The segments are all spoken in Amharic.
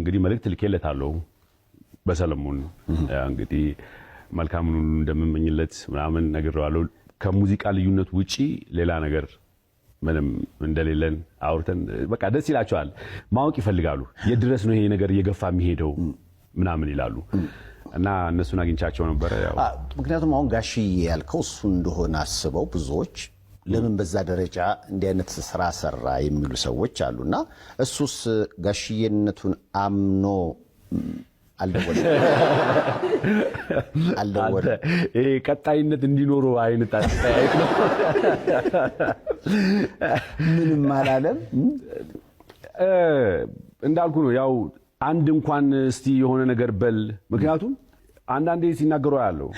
እንግዲህ መልእክት ልኬለታለሁ በሰለሞን እንግዲህ መልካሙን እንደምመኝለት ምናምን ነግሬዋለሁ። ከሙዚቃ ልዩነት ውጪ ሌላ ነገር ምንም እንደሌለን አውርተን በቃ ደስ ይላቸዋል። ማወቅ ይፈልጋሉ። የድረስ ነው ይሄ ነገር እየገፋ የሚሄደው ምናምን ይላሉ እና እነሱን አግኝቻቸው ነበር። ያው ምክንያቱም አሁን ጋሽዬ ያልከው እሱ እንደሆነ አስበው ብዙዎች ለምን በዛ ደረጃ እንዲህ አይነት ስራ ሰራ የሚሉ ሰዎች አሉና እሱስ ጋሽዬነቱን አምኖ አልደወለም። ይሄ ቀጣይነት እንዲኖረው አይነት አስተያየት ነው። ምንም አላለም። እንዳልኩ ነው ያው አንድ እንኳን እስቲ የሆነ ነገር በል። ምክንያቱም አንዳንዴ ሲናገሩ ያለው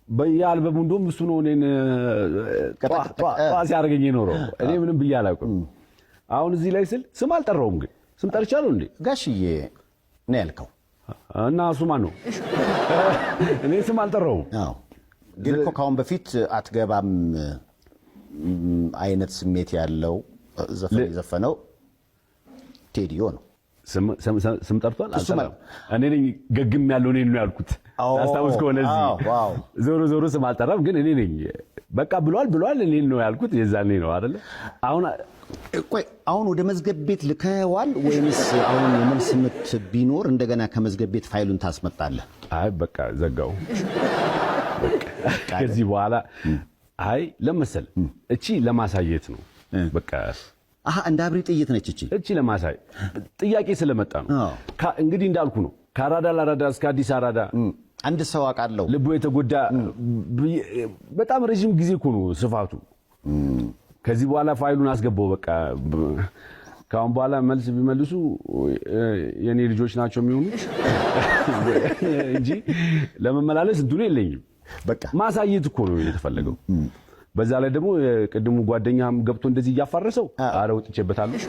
በየአልበሙ እንደውም እሱ ነው እኔን ሲያደርገኝ የኖረው። እኔ ምንም ብዬ አላውቅም። አሁን እዚህ ላይ ስል ስም አልጠራውም፣ ግን ስም ጠርቻለሁ እንዴ? ጋሽዬ ነው ያልከው እና እሱ ማን ነው? እኔ ስም አልጠራውም። አዎ፣ ግን እኮ ካሁን በፊት አትገባም አይነት ስሜት ያለው ዘፈን የዘፈነው ቴዲዮ ነው። ስም ጠርቷል አልጠራም። እኔ ነኝ ገግም ያለው እኔ ነው ያልኩት። አስታውስ ከሆነ እዚህ ዞሮ ስም አልጠራም፣ ግን እኔ ነኝ በቃ ብሏል እኔ ነው ያልኩት። የዛኔ ነው አይደለ? አሁን ወደ መዝገብ ቤት ልከዋል ወይስ አሁን የመልስ ምት ቢኖር እንደገና ከመዝገብ ቤት ፋይሉን ታስመጣለህ? አይ በቃ ዘጋው። ከዚህ በኋላ አይ ለመሰል እቺ ለማሳየት ነው በቃ። እንደ አብሪ ጥይት ነች እቺ ለማሳይ ጥያቄ ስለመጣ ነው። እንግዲህ እንዳልኩ ነው ከአራዳ ለአራዳ እስከ አዲስ አራዳ አንድ ሰው አውቃለሁ ልቡ የተጎዳ በጣም ረጅም ጊዜ እኮ ነው ስፋቱ። ከዚህ በኋላ ፋይሉን አስገባው በቃ። ካሁን በኋላ መልስ ቢመልሱ የኔ ልጆች ናቸው የሚሆኑት እንጂ ለመመላለስ እንትኑ የለኝም። በቃ ማሳየት እኮ ነው የተፈለገው። በዛ ላይ ደግሞ ቅድሙ ጓደኛም ገብቶ እንደዚህ እያፋረሰው አረ ወጥቼበታለሁ።